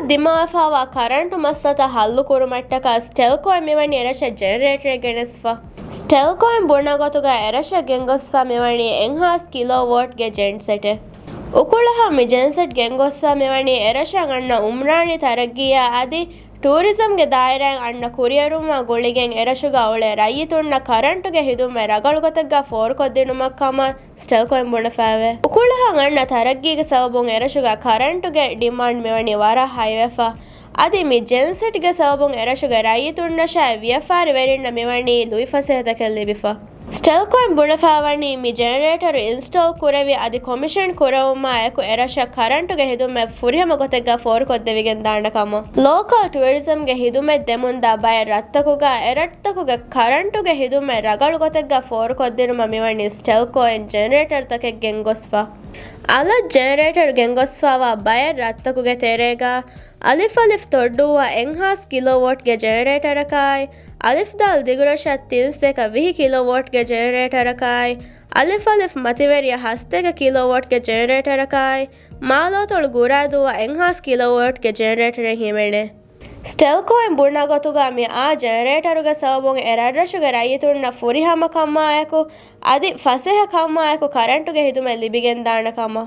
ದಿಮಾಫಾವ current ಮಸ್ತತ ಹಲ್ಲು ಕುರುಮಟ್ಟಕ ಸ್ಟೆಲ್ಕೋ ಮಿವಣಿ ಎರಶ generator ಗೆಣಸ್ಫ ಸ್ಟೆಲ್ಕೋ ಬುಣಗೊತುಗ ಎರಶ ಗೆಂಗೊಸ್ಫ ಮಿವಣಿ ಎಂಹಾಸ್ kilowatt ಗೆ ಜೆನ್ಸೆಟೆ ಉಕುಳಹ ಮಿ ಜೆನ್ಸೆಟ್ ಗೆಂಗೊಸ್ಫ ಮಿವಣಿ ಎರಶ ಅಣ್ಣ ಉಮ್ರಾಣಿ ತರಗ್ಗಿಯ ಅದಿ ಟೂರಿಸಂಗೆ ದಾಯರಾಂಗ್ ಅಣ್ಣ ಕುರಿಯರುಮ ಗುಳಿಗೆಂಗ್ ಎರಶುಗ ಅವಳೆ ರೈಯಿತುಣ್ಣ ಕರೆಂಟುಗೆ ಹಿದುಮೆ ರಗಳುಗೊತಗ್ಗ ಫೋರ್ ಕೊದ್ದಿನುಮಕ್ಕಮ ಸ್ಟೆಲ್ಕೋಯಂ ಬುಣಫಾವೆ ಉಕುಳಹ ಅಣ್ಣ ತರಗ್ಗಿಗೆ ಸಬಬುಂ ಎರಶುಗ ಕರೆಂಟುಗೆ ಡಿಮಾಂಡ್ ಮಿವಣಿ ವರ ಹೈವೆಫ ಅದಿ ಮಿ ಜೆನ್ಸೆಟ್ಗೆ ಸಬಬುಂ ಎರಶುಗ ರೈಯಿತುಣ್ಣ ಶಾಯ್ ವಿಯಫಾರಿ ವೆರಿಣ್ಣ ಮಿವಣಿ ಲುಯಿಫಸೆಹತಕೆಲ್ಲಿಬಿಫ ಸ್ಟೆಲ್ಕೋಯಂ ಬುಣಫಾವಣಿ ಮಿ ಜನರೇಟರ್ ಇನ್ಸ್ಟಾಲ್ ಕುರವಿ ಅದಿ ಕೊಮಿಷನ್ ಕುರವುಮ ಎಕು ಎರಶ ಕರೆಂಟುಗೆ ಹಿದುಮೆ ಫುರಿಯಮ ಗೊತೆಗ್ಗ ಫೋರ್ ಕೊದ್ದೆವಿಗೆನ್ ದಾಂಡಕಮ ಲೋಕಲ್ ಟೂರಿಸಂಗೆ ಹಿದುಮೆ ದೆಮುಂದ ಬಯ ರತ್ತಕುಗ ಎರಟ್ಟಕುಗ ಕರೆಂಟುಗೆ ಹಿದುಮೆ ರಗಳು ಗೊತೆಗ್ಗ ಫೋರ್ ಕೊದ್ದಿನುಮ ಮಿವಣಿ ಸ್ಟೆಲ್ಕೋಯಂ ಜನರೇಟರ್ ತಕೆ ಗೆಂಗೊಸ್ಫ ಅಲ ಜನರೇಟರ್ ಗೆಂಗೊಸ್ಫಾವ ಬಯ ರತ್ತಕುಗೆ ತೆರೆಗ ಅಲಿಫ್ ಅಲಿಫ್ ತೊಡ್ಡುವ ಎಂಹಾಸ್ ಕಿಲೋವಾಟ್ಗೆ ಜನರೇಟರಕಾಯ್ ಅಲಿಫ್ ದಾಲ್ ದಿಗುರಶ ತಿನ್ಸ್ದೆಕ 20 ಕಿಲೋವಾಟ್ಗೆ ಜನರೇಟರಕಾಯ್ ಅಲಿಫ್ ಅಲಿಫ್ ಮತಿವೆರಿಯ ಹಸ್ತೆಗ ಕಿಲೋವಾಟ್ಗೆ ಜನರೇಟರಕಾಯ್ ಮಾಲೋತೊಳು ಗುರಾದುವ ಎಂಹಾಸ್ ಕಿಲೋವಾಟ್ಗೆ ಜನರೇಟರ್ ಹಿಮೆಣೆ ಸ್ಟೆಲ್ಕೋಯಂ ಬುಣಗೊತುಗಾಮಿ ಆ ಜನರೇಟರುಗ ಸಬಬುಂ ಎರಡ್ರಶುಗ ರೈಯಿತುಣ್ಣ ಫುರಿಹಮ ಕಮ್ಮಾಯಕು ಅದಿ ಫಸೆಹ ಕಮ್ಮಾಯಕು ಕರೆಂಟುಗೆ ಹಿದುಮೆ ಲಿಬಿಗೆನ್ ದಾಣಕಮ